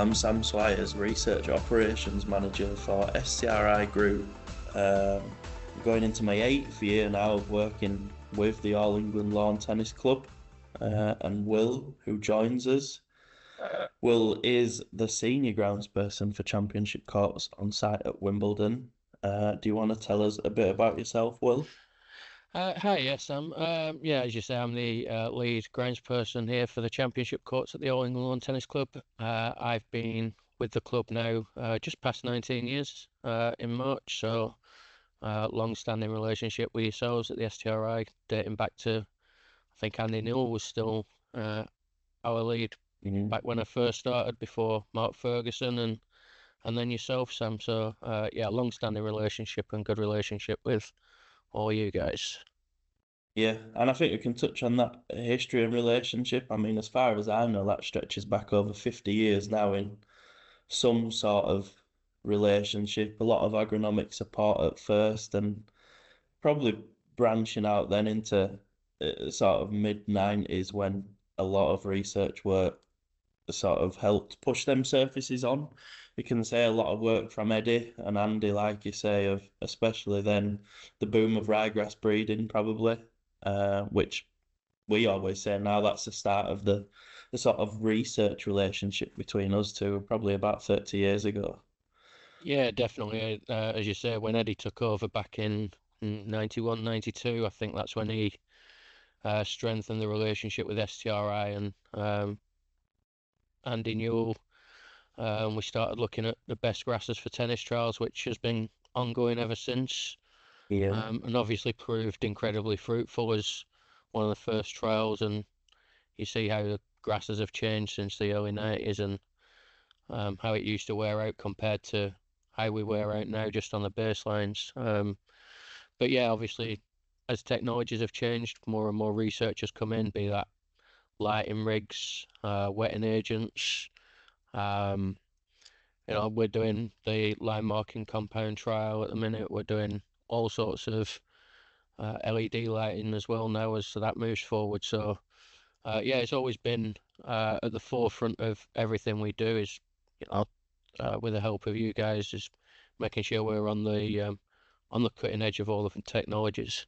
I'm Sam Swires, Research Operations Manager for STRI Group. Going into my 8th year now of working with the All England Lawn Tennis Club, and Will, who joins us. Will is the senior groundsperson for Championship Courts on site at Wimbledon. Do you want to tell us a bit about yourself, Will? Hi, yes, Sam. Yeah, as you say, I'm the lead groundsperson here for the Championship Courts at the All England Lawn Tennis Club. I've been with the club now just past 19 years in March, so long-standing relationship with yourselves at the STRI, dating back to, I think Andy Newell was still our lead back when I first started before Mark Ferguson and then yourself, Sam. So yeah, long-standing relationship and good relationship with all you guys. Yeah, and I think we can touch on that history and relationship. I mean, as far as I know, that stretches back over 50 years now in some sort of relationship, a lot of agronomic support at first, and probably branching out then into sort of mid 90s when a lot of research work sort of helped push them surfaces on. We can say a lot of work from Eddie and Andy, like you say, of especially then the boom of ryegrass breeding, probably, which we always say now that's the start of the sort of research relationship between us two, probably about 30 years ago. Yeah, definitely. As you say, when Eddie took over back in 91, 92, I think that's when he strengthened the relationship with STRI and Andy Newell. And we started looking at the best grasses for tennis trials, which has been ongoing ever since. Yeah. And obviously proved incredibly fruitful as one of the first trials. And you see how the grasses have changed since the early 90s and how it used to wear out compared to how we wear out now just on the baselines. But yeah, obviously, as technologies have changed, more and more research has come in, be that lighting rigs, wetting agents. Um, we're doing the line marking compound trial at the minute. We're doing all sorts of LED lighting as well now as that moves forward. So yeah, it's always been at the forefront of everything we do. Is you know, with the help of you guys, is making sure we're on the cutting edge of all of the technologies.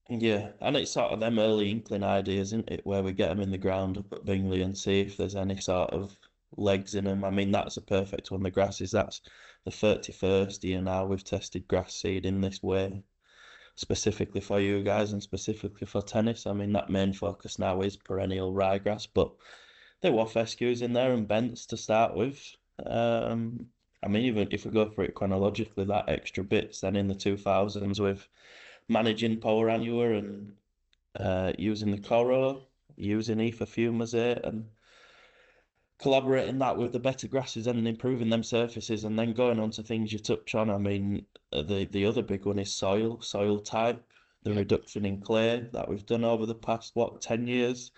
Yeah, and it's sort of them early inkling ideas, isn't it, where we get them in the ground up at Bingley and see if there's any sort of legs in them. I mean, that's a perfect one. The grasses, that's the 31st year now we've tested grass seed in this way, specifically for you guys and specifically for tennis. I mean, that main focus now is perennial ryegrass, but there were fescues in there and bents to start with. Um, I mean, even if we go for it chronologically, that extra bits then in the 2000s with managing power annua and using the Coro, using ether fumazate and collaborating that with the better grasses and improving them surfaces and then going on to things you touch on. I mean, the other big one is soil type, the Yeah. reduction in clay that we've done over the past, 10 years.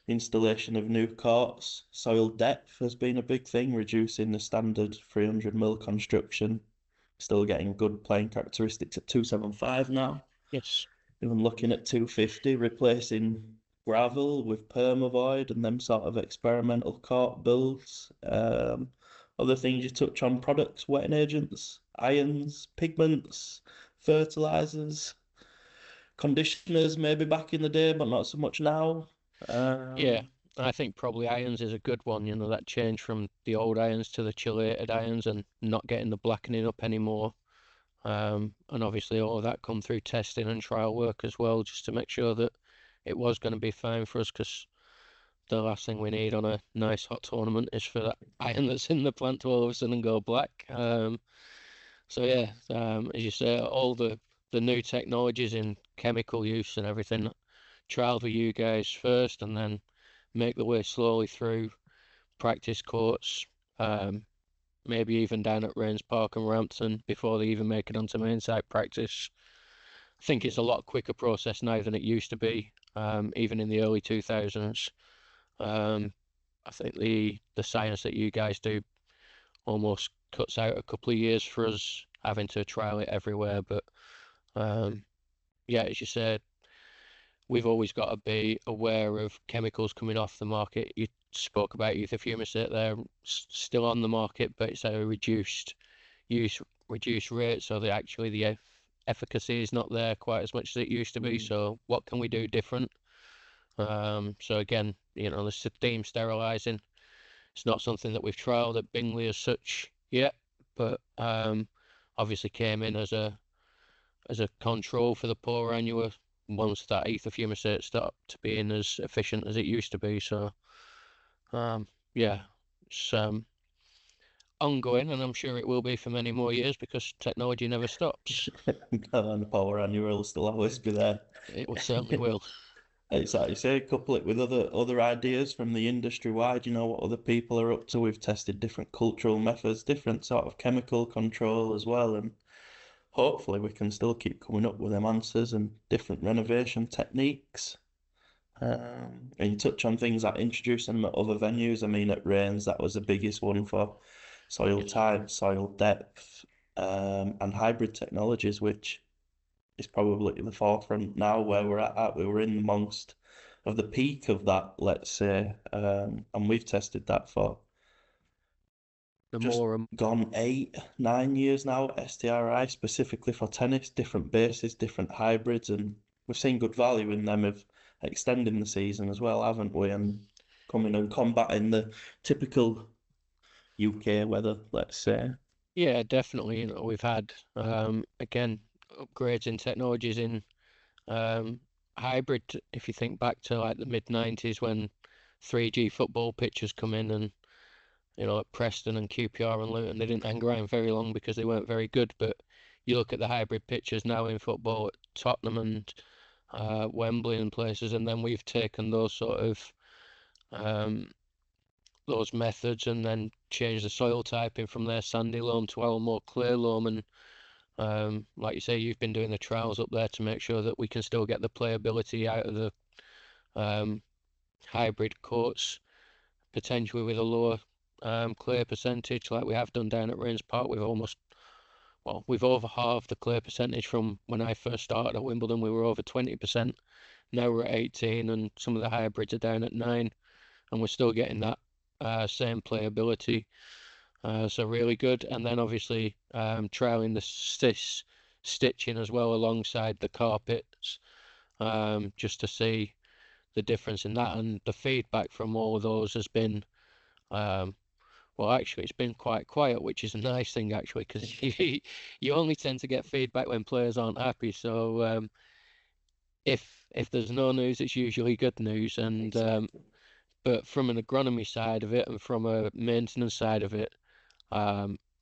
Installation of new courts, soil depth has been a big thing, reducing the standard 300 mil construction. Still getting good playing characteristics at 275 now. Yes. Even looking at 250, replacing gravel with permavoid and them sort of experimental court builds. Other things you touch on products, wetting agents, irons, pigments, fertilizers, conditioners maybe back in the day, but not so much now. Yeah. Um, I think probably irons is a good one. That change from the old irons to the chelated irons and not getting the blackening up anymore. And obviously all of that come through testing and trial work as well, just to make sure that it was going to be fine for us. Because the last thing we need on a nice hot tournament is for that iron that's in the plant to all of a sudden go black. So yeah, as you say, all the new technologies in chemical use and everything trialed with you guys first, and then make the way slowly through practice courts, um, maybe even down at Rains Park and Rampton before they even make it onto main site practice. I think it's a lot quicker process now than it used to be, even in the early 2000s. Um, I think the science that you guys do almost cuts out a couple of years for us having to trial it everywhere. But um, yeah, as you said, we've always got to be aware of chemicals coming off the market. You spoke about ether fumicate there, still on the market, but it's at a reduced use, reduced rate, so that actually the efficacy is not there quite as much as it used to be. So what can we do different? So again, the steam sterilizing, it's not something that we've trialed at Bingley as such yet, but obviously came in as a control for the poor annual once that ether fumicate stopped being as efficient as it used to be. So yeah, it's ongoing, and I'm sure it will be for many more years because technology never stops. And the power annual will still always be there. It certainly will. It's like you say, couple it with other ideas from the industry wide, what other people are up to. We've tested different cultural methods, different sort of chemical control as well, and hopefully we can still keep coming up with them answers and different renovation techniques. And you touch on things like introducing them at other venues. I mean, at Rains, that was the biggest one for soil Yes. type, soil depth, and hybrid technologies, which is probably at the forefront now where we're at. We were in amongst of the peak of that, let's say, and we've tested that for The just more gone 8, 9 years now at STRI, specifically for tennis, different bases, different hybrids, and we've seen good value in them of extending the season as well, haven't we? And coming and combating the typical UK weather, let's say. yeah, definitely. We've had again upgrades in technologies in um, hybrid. If you think back to like the mid '90s when 3G football pitches come in, and at Preston and QPR and Luton, they didn't hang around very long because they weren't very good. But you look at the hybrid pitches now in football at Tottenham and Wembley and places, and then we've taken those sort of um, those methods and then changed the soil typing from their sandy loam to our more clay loam. And like you say, you've been doing the trials up there to make sure that we can still get the playability out of the um, hybrid courts, potentially with a lower clay percentage, like we have done down at Rains Park. We've over halved the clay percentage from when I first started at Wimbledon. We were over 20%. Now we're at 18, and some of the hybrids are down at 9, and we're still getting that same playability. So really good. And then obviously trialing the stitching as well alongside the carpets, just to see the difference in that. And the feedback from all of those has been, well, actually, it's been quite quiet, which is a nice thing actually, because you only tend to get feedback when players aren't happy. So if there's no news, it's usually good news. And Exactly. but from an agronomy side of it and from a maintenance side of it,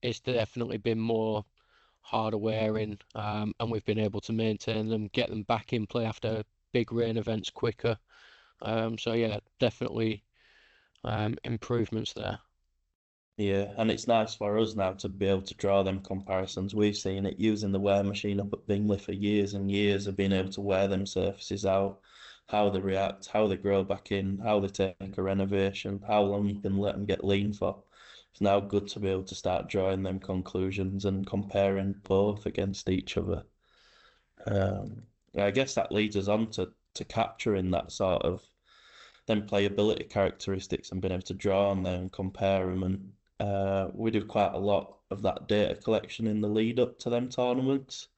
it's definitely been more harder wearing, and we've been able to maintain them, get them back in play after big rain events quicker. So yeah, definitely improvements there. Yeah, and it's nice for us now to be able to draw them comparisons. We've seen it using the wear machine up at Bingley for years and years of being able to wear them surfaces out, how they react, how they grow back in, how they take a renovation, how long you can let them get lean for. It's now good to be able to start drawing them conclusions and comparing both against each other. I guess that leads us on to capturing that sort of them playability characteristics and being able to draw on them and compare them. And we do quite a lot of that data collection in the lead up to them tournaments,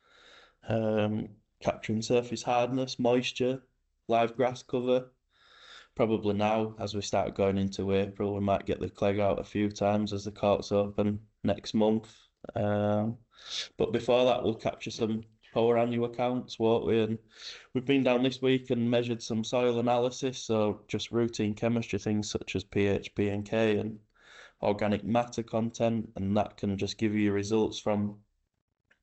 um, capturing surface hardness, moisture, live grass cover. Probably now, as we start going into April, we might get the clegg out a few times as the courts open next month. Um, but before that, we'll capture some power annual accounts, won't we? And we've been down this week and measured some soil analysis, so just routine chemistry things such as pH, P and K, and organic matter content, and that can just give you results from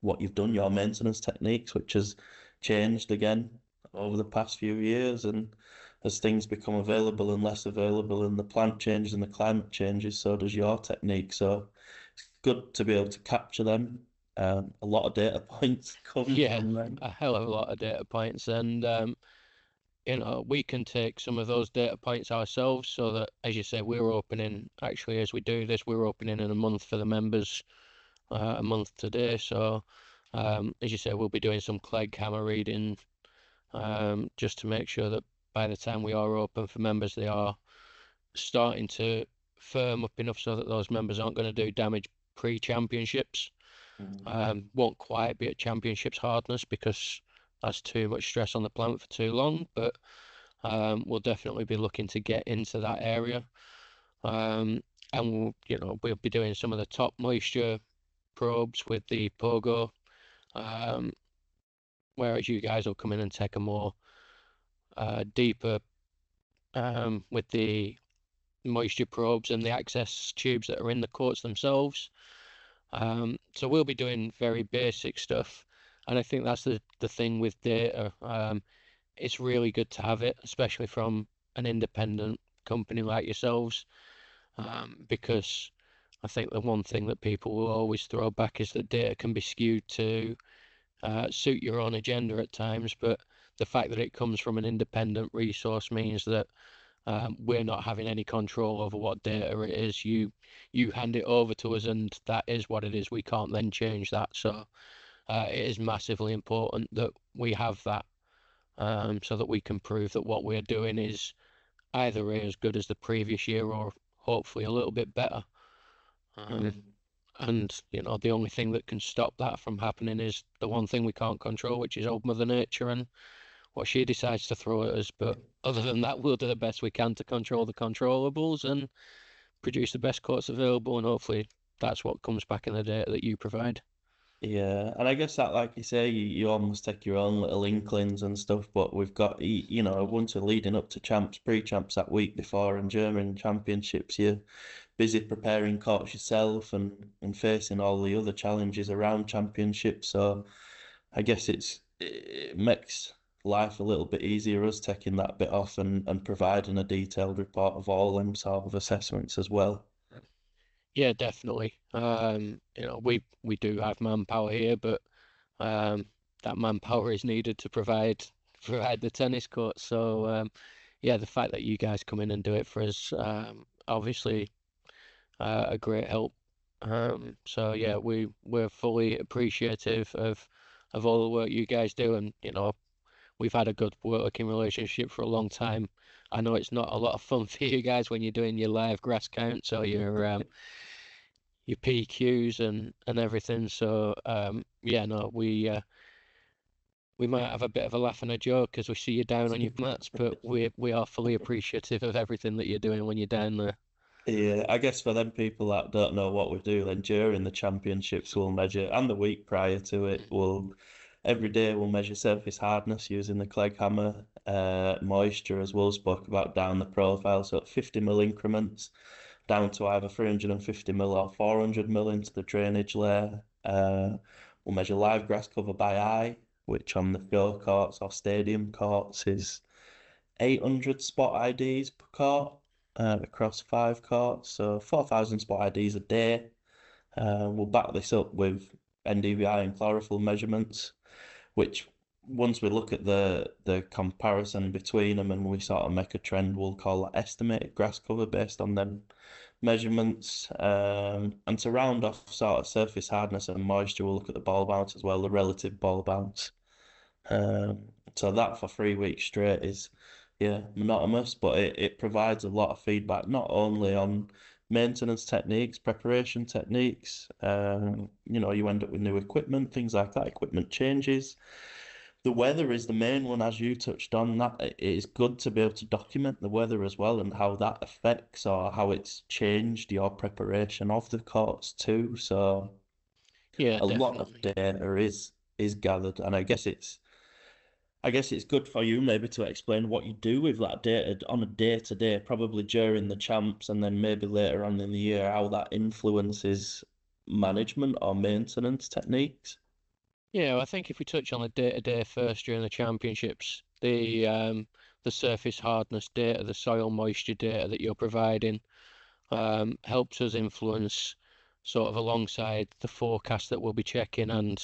what you've done, your maintenance techniques, which has changed again over the past few years. And as things become available and less available, and the plant changes and the climate changes, so does your technique. So it's good to be able to capture them. A lot of data points come Yeah, from them. a hell of a lot of data points, and we can take some of those data points ourselves, so that, as you say, we're opening, actually, as we do this, we're opening in a month for the members, a month today. So, as you say, we'll be doing some Clegg hammer reading just to make sure that by the time we are open for members, they are starting to firm up enough so that those members aren't going to do damage pre-championships. Won't quite be at championships hardness because that's too much stress on the plant for too long, but we'll definitely be looking to get into that area. And we'll be doing some of the top moisture probes with the Pogo, whereas you guys will come in and take a more deeper with the moisture probes and the access tubes that are in the courts themselves. So we'll be doing very basic stuff, and I think that's the thing with data. It's really good to have it, especially from an independent company like yourselves, because I think the one thing that people will always throw back is that data can be skewed to suit your own agenda at times, but the fact that it comes from an independent resource means that we're not having any control over what data it is. You hand it over to us, and that is what it is. We can't then change that. So it is massively important that we have that, so that we can prove that what we're doing is either as good as the previous year or hopefully a little bit better. And the only thing that can stop that from happening is the one thing we can't control, which is old Mother Nature and what she decides to throw at us. But other than that, we'll do the best we can to control the controllables and produce the best courts available, and hopefully that's what comes back in the data that you provide. Yeah, and I guess that, like you say, you almost take your own little inklings and stuff, but we've got, once we're leading up to champs, pre-champs that week before and during championships, you're busy preparing courts yourself and facing all the other challenges around championships. So I guess it makes life a little bit easier, us taking that bit off and providing a detailed report of all them sort of assessments as well. Yeah, definitely. We do have manpower here, but that manpower is needed to provide the tennis court. So yeah, the fact that you guys come in and do it for us, obviously a great help. So yeah, we're fully appreciative of all the work you guys do, and we've had a good working relationship for a long time. I know it's not a lot of fun for you guys when you're doing your live grass counts or your PQs and everything. So yeah, no, we might have a bit of a laugh and a joke as we see you down on your mats, but we are fully appreciative of everything that you're doing when you're down there. Yeah, I guess for them people that don't know what we do, then during the championships we'll measure, and the week prior to it, every day we'll measure surface hardness using the Clegg hammer, moisture as well, spoke about down the profile, so at 50 mil increments, down to either 350 mil or 400 mil into the drainage layer. We'll measure live grass cover by eye, which on the go courts or stadium courts is 800 spot IDs per court across 5 courts, so 4,000 spot IDs a day. We'll back this up with NDVI and chlorophyll measurements, which once we look at the comparison between them and we sort of make a trend, we'll call that estimated grass cover based on them measurements. And to round off sort of surface hardness and moisture, we'll look at the ball bounce as well, the relative ball bounce. So that for 3 weeks straight is, yeah, monotonous, but it provides a lot of feedback, not only on maintenance techniques, preparation techniques. You end up with new equipment, things like that, equipment changes. The weather is the main one, as you touched on. That it is good to be able to document the weather as well and how that affects or how it's changed your preparation of the courts too. So Yeah, a lot of definitely. data is gathered, and I guess it's good for you maybe to explain what you do with that data on a day to day, probably during the champs and then maybe later on in the year, how that influences management or maintenance techniques. Yeah, I think if we touch on the day-to-day first during the championships, the surface hardness data, the soil moisture data that you're providing, helps us influence sort of alongside the forecast that we'll be checking and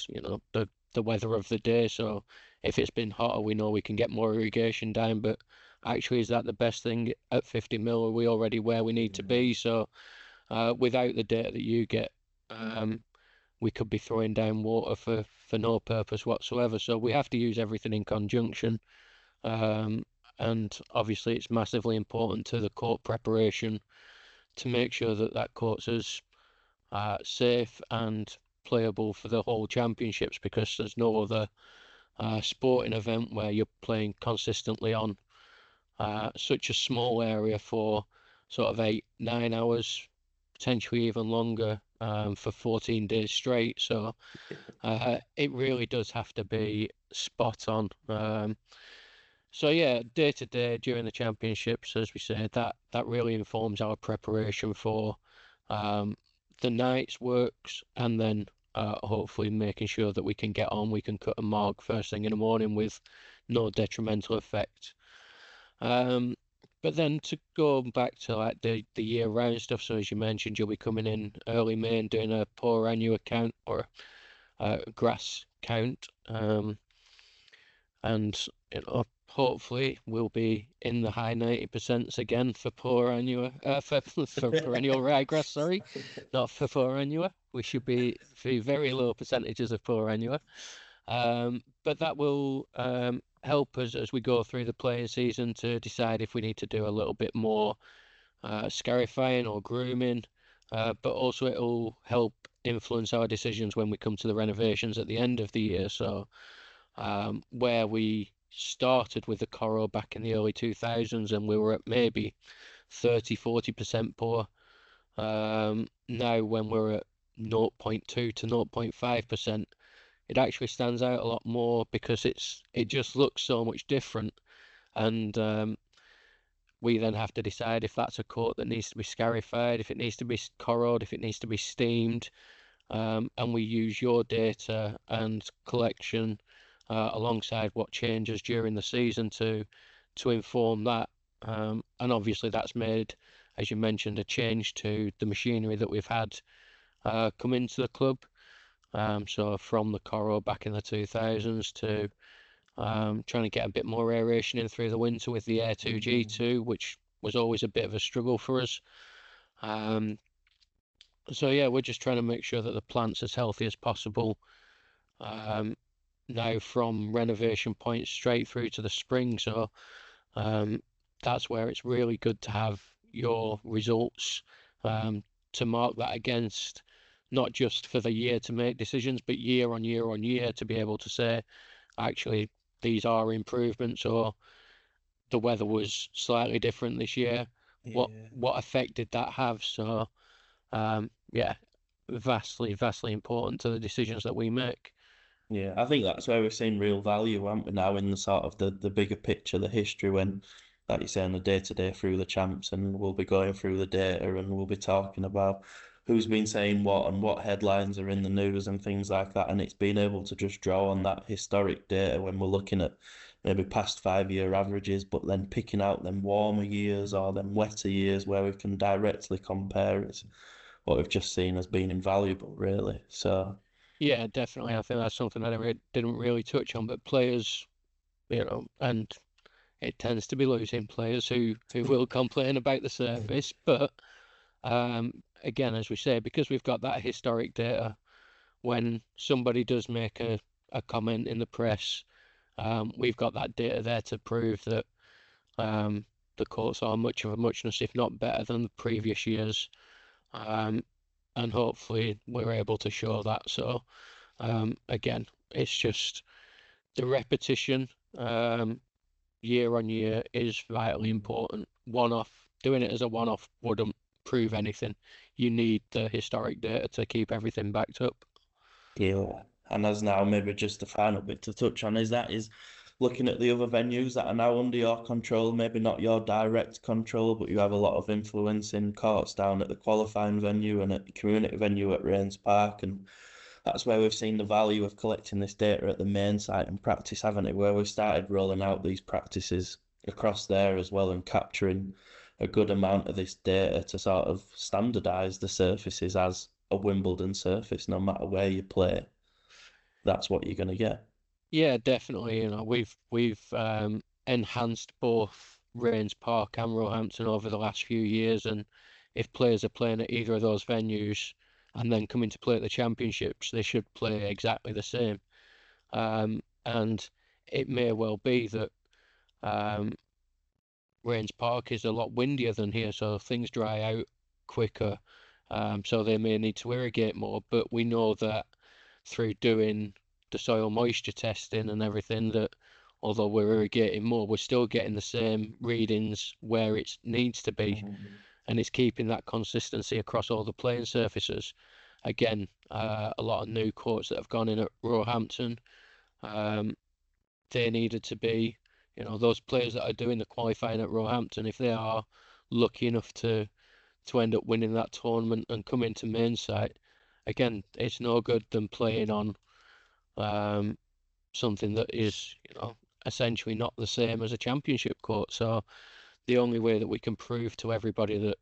the weather of the day. So if it's been hotter, we know we can get more irrigation down. But actually, is that the best thing at 50 mil? Are we already where we need to be? So without the data that you get, we could be throwing down water for no purpose whatsoever. So we have to use everything in conjunction. Um, and obviously, it's massively important to the court preparation to make sure that that court's as safe and playable for the whole championships, because there's no other sporting event where you're playing consistently on such a small area for sort of 8, 9 hours, potentially even longer, for 14 days straight. So it really does have to be spot on. So yeah, day to day during the championships, as we said, that really informs our preparation for um, the night's works, and then hopefully making sure that we can get on, we can cut a mark first thing in the morning with no detrimental effect. Um, but then to go back to like the year round stuff, so as you mentioned, you'll be coming in early May and doing a poor annual count or grass count. And hopefully we'll be in the high 90% again for poor annual for perennial ryegrass, sorry, not for poor annual. We should be very low percentages of poor annual. But that will help us as we go through the playing season to decide if we need to do a little bit more scarifying or grooming, but also it'll help influence our decisions when we come to the renovations at the end of the year. So where we started with the Coro back in the early 2000s and we were at maybe 30-40% poor. Now when we're at 0.2 to 0.5%, it actually stands out a lot more because it just looks so much different. And we then have to decide if that's a coat that needs to be scarified, if it needs to be corrode, if it needs to be steamed. And we use your data and collection alongside what changes during the season to inform that. And obviously that's made, as you mentioned, a change to the machinery that we've had come into the club. So from the Coro back in the 2000s to trying to get a bit more aeration in through the winter with the Air 2G2, which was always a bit of a struggle for us. So yeah, we're just trying to make sure that the plant's as healthy as possible. Now from renovation point straight through to the spring. So that's where it's really good to have your results to mark that against, not just for the year to make decisions, but year on year on year to be able to say, actually, these are improvements, or the weather was slightly different this year. Yeah. What effect did that have? So yeah, vastly important to the decisions that we make. Yeah, I think that's where we've seen real value, haven't we, now in the sort of the bigger picture, the history when, like you say, on the day to day through the champs, and we'll be going through the data and we'll be talking about who's been saying what and what headlines are in the news and things like that. And it's being able to just draw on that historic data when we're looking at maybe past 5 year averages, but then picking out them warmer years or them wetter years where we can directly compare it. What we've just seen as being invaluable, really. So. Yeah, definitely. I think that's something that I didn't really touch on, but players, and it tends to be losing players who will complain about the surface. But again, as we say, because we've got that historic data, when somebody does make a comment in the press, we've got that data there to prove that the courts are much of a muchness, if not better than the previous years. And hopefully we're able to show that. So again, it's just the repetition year on year is vitally important. Doing it as a one-off wouldn't prove anything. You need the historic data to keep everything backed up. Yeah, and as now maybe just the final bit to touch on is looking at the other venues that are now under your control, maybe not your direct control, but you have a lot of influence in courts down at the qualifying venue and at the community venue at Rains Park, and that's where we've seen the value of collecting this data at the main site and practice, haven't it? Where we've started rolling out these practices across there as well and capturing a good amount of this data to sort of standardise the surfaces as a Wimbledon surface, no matter where you play. That's what you're going to get. Yeah, definitely. We've enhanced both Rains Park and Roehampton over the last few years, and if players are playing at either of those venues, and then coming to play at the championships, they should play exactly the same. And it may well be that Rains Park is a lot windier than here, so things dry out quicker. So they may need to irrigate more, but we know that through doing the soil moisture testing and everything, that although we're irrigating more, we're still getting the same readings where it needs to be, and it's keeping that consistency across all the playing surfaces. Again, a lot of new courts that have gone in at Roehampton, they needed to be, those players that are doing the qualifying at Roehampton, if they are lucky enough to end up winning that tournament and come into main site, again, it's no good them playing on something that is, essentially not the same as a championship court. So the only way that we can prove to everybody that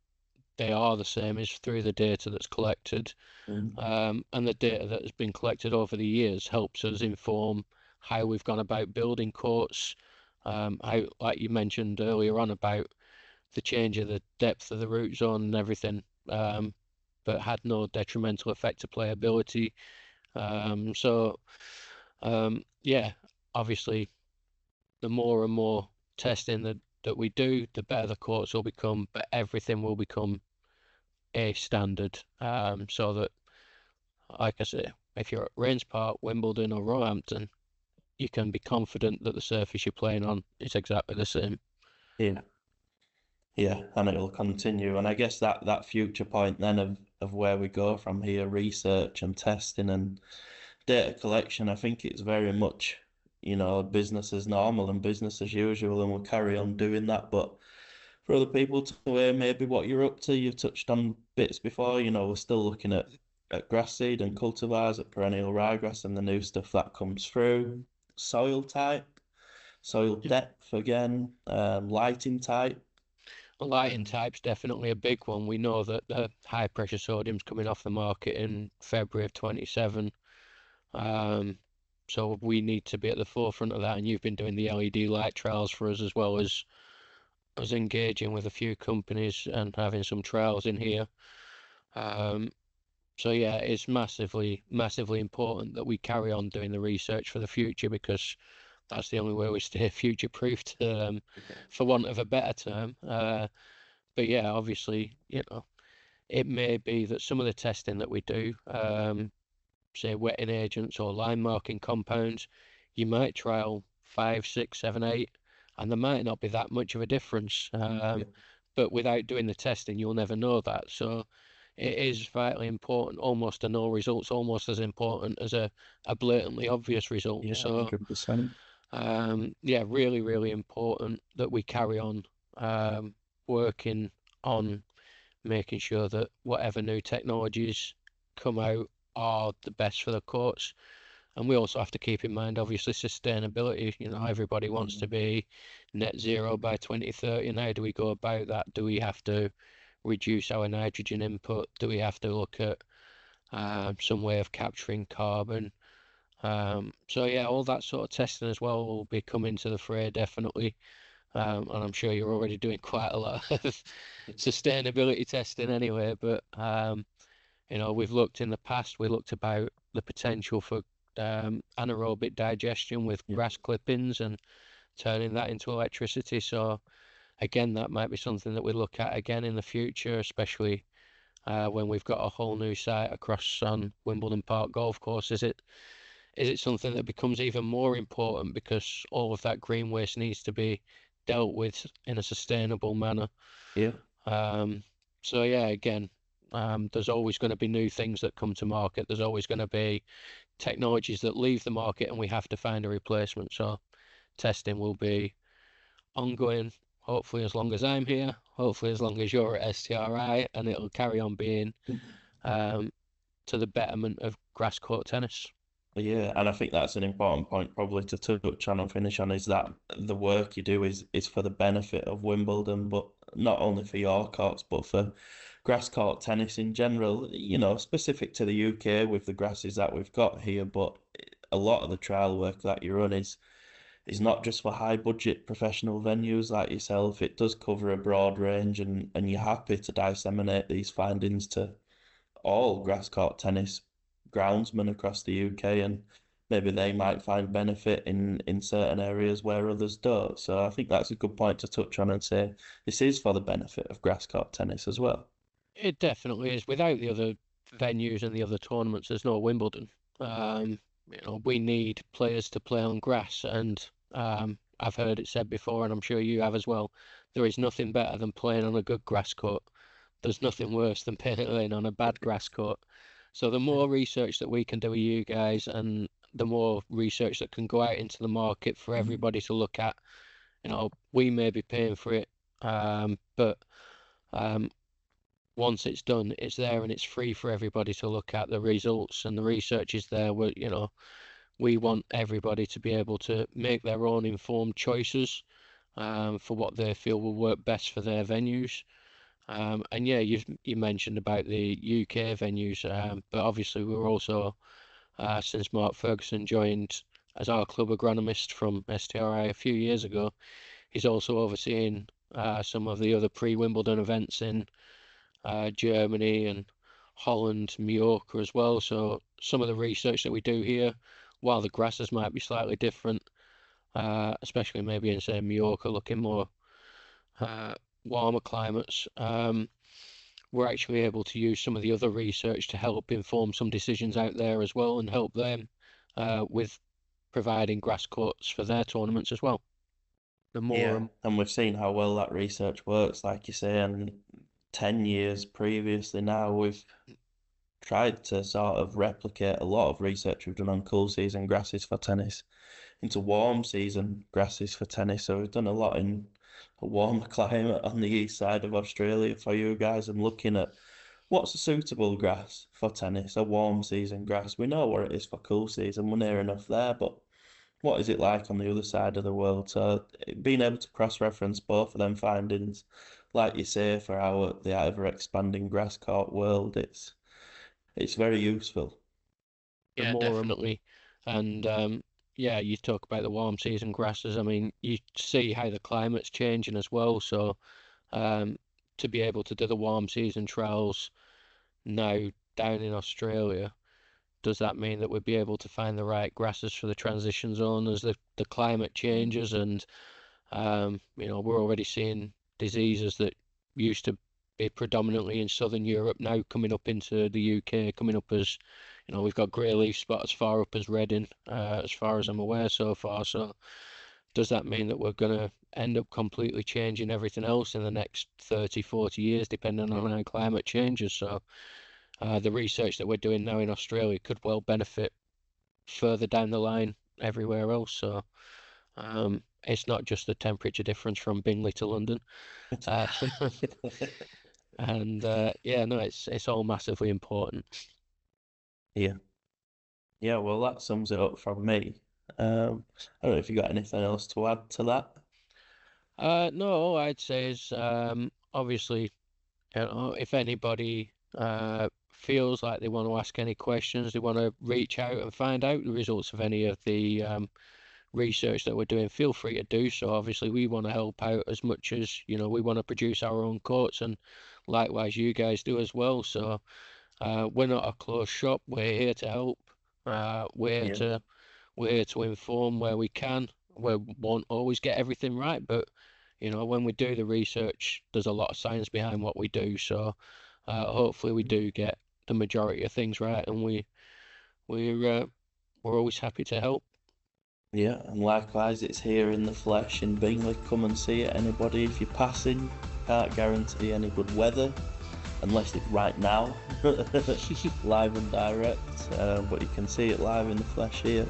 they are the same is through the data that's collected. And the data that has been collected over the years helps us inform how we've gone about building courts. How, like you mentioned earlier on about the change of the depth of the root zone and everything, but had no detrimental effect to playability. Yeah, obviously, the more and more testing that we do, the better the courts will become, but everything will become a standard. So that, like I say, if you're at Rains Park, Wimbledon, or Roehampton, you can be confident that the surface you're playing on is exactly the same. Yeah. Yeah, and it'll continue. And I guess that future point then of where we go from here, research and testing and data collection, I think it's very much, business as normal and business as usual, and we'll carry on doing that. But for other people to hear maybe what you're up to, you've touched on bits before, we're still looking at grass seed and cultivars, at perennial ryegrass and the new stuff that comes through, soil type, soil depth again, lighting type. Lighting type's definitely a big one. We know that the high pressure sodium's coming off the market in February of 27. So we need to be at the forefront of that. And you've been doing the LED light trials for us, as well as us engaging with a few companies and having some trials in here. So yeah, it's massively, massively important that we carry on doing the research for the future, because that's the only way we stay future-proofed, for want of a better term. But yeah, obviously, it may be that some of the testing that we do, say wetting agents or line marking compounds, you might trial 5, 6, 7, 8, and there might not be that much of a difference. But without doing the testing, you'll never know that. So it is vitally important, almost a no result's almost as important as a blatantly obvious result. Yeah, So 100%. yeah, really, really important that we carry on working on making sure that whatever new technologies come out are the best for the courts. And we also have to keep in mind, obviously, sustainability. Everybody wants to be net zero by 2030. And how do we go about that? Do we have to reduce our nitrogen input? Do we have to look at some way of capturing carbon? So yeah, all that sort of testing as well will be coming to the fray, definitely. And I'm sure you're already doing quite a lot of sustainability testing anyway. But we've looked in the past, we looked about the potential for anaerobic digestion with grass clippings and turning that into electricity. So again, that might be something that we look at again in the future, especially when we've got a whole new site across on Wimbledon Park Golf Course. Is it something that becomes even more important because all of that green waste needs to be dealt with in a sustainable manner? Yeah. So yeah, again, there's always going to be new things that come to market. There's always going to be technologies that leave the market, and we have to find a replacement. So testing will be ongoing, hopefully as long as I'm here, hopefully as long as you're at STRI, and it'll carry on being to the betterment of grass court tennis. Yeah, and I think that's an important point probably to touch on and finish on, is that the work you do is for the benefit of Wimbledon, but not only for your courts, but for grass court tennis in general, specific to the UK with the grasses that we've got here. But a lot of the trial work that you run is not just for high budget professional venues like yourself. It does cover a broad range, and you're happy to disseminate these findings to all grass court tennis groundsmen across the UK, and maybe they might find benefit in certain areas where others don't. So I think that's a good point to touch on and say this is for the benefit of grass court tennis as well. It definitely is. Without the other venues and the other tournaments, there's no Wimbledon. We need players to play on grass, and I've heard it said before, and I'm sure you have as well. There is nothing better than playing on a good grass court. There's nothing worse than playing on a bad grass court. So the more research that we can do with you guys, and the more research that can go out into the market for everybody to look at, we may be paying for it, but um, once it's done, it's there and it's free for everybody to look at. The results and the research is there. We want everybody to be able to make their own informed choices for what they feel will work best for their venues. And yeah, you mentioned about the UK venues, but obviously we're also, since Mark Ferguson joined as our club agronomist from STRI a few years ago, he's also overseeing some of the other pre-Wimbledon events in Germany and Holland, Mallorca as well. So some of the research that we do here, while the grasses might be slightly different, especially maybe in say Mallorca, looking more warmer climates, we're actually able to use some of the other research to help inform some decisions out there as well and help them with providing grass courts for their tournaments as well. The more Yeah, and we've seen how well that research works, like you say, and 10 years previously now we've tried to sort of replicate a lot of research we've done on cool season grasses for tennis into warm season grasses for tennis. So we've done a lot in a warmer climate on the east side of Australia for you guys and looking at what's a suitable grass for tennis, a warm season grass. We know what it is for cool season, we're near enough there, but what is it like on the other side of the world? So being able to cross-reference both of them findings, like you say, for the ever-expanding grass court world, it's very useful. the Yeah, more definitely. And yeah, you talk about the warm season grasses. I mean, you see how the climate's changing as well. So um, to be able to do the warm season trials now down in Australia, does that mean that we'd be able to find the right grasses for the transition zone as the climate changes? And we're already seeing diseases that used to be predominantly in Southern Europe now coming up into the UK, coming up as, we've got grey leaf spot as far up as Reading, as far as I'm aware so far. So does that mean that we're going to end up completely changing everything else in the next 30, 40 years, depending on how climate changes? So the research that we're doing now in Australia could well benefit further down the line everywhere else. So it's not just the temperature difference from Bingley to London. Uh, and yeah, no, it's all massively important. Yeah. Yeah, well, that sums it up from me. I don't know if you got anything else to add to that. No, all I'd say is obviously, if anybody feels like they want to ask any questions, they want to reach out and find out the results of any of the research that we're doing, feel free to do so. Obviously, we want to help out as much as, we want to produce our own courts, and likewise you guys do as well. So we're not a closed shop. We're here to help. We're here Yeah. to we're here to inform where we can. We won't always get everything right, but when we do the research, there's a lot of science behind what we do. So hopefully we do get the majority of things right, and we're always happy to help. Yeah, and likewise, it's here in the flesh in Bingley. Come and see it, anybody. If you're passing, can't guarantee any good weather, unless it's right now, live and direct. But you can see it live in the flesh here.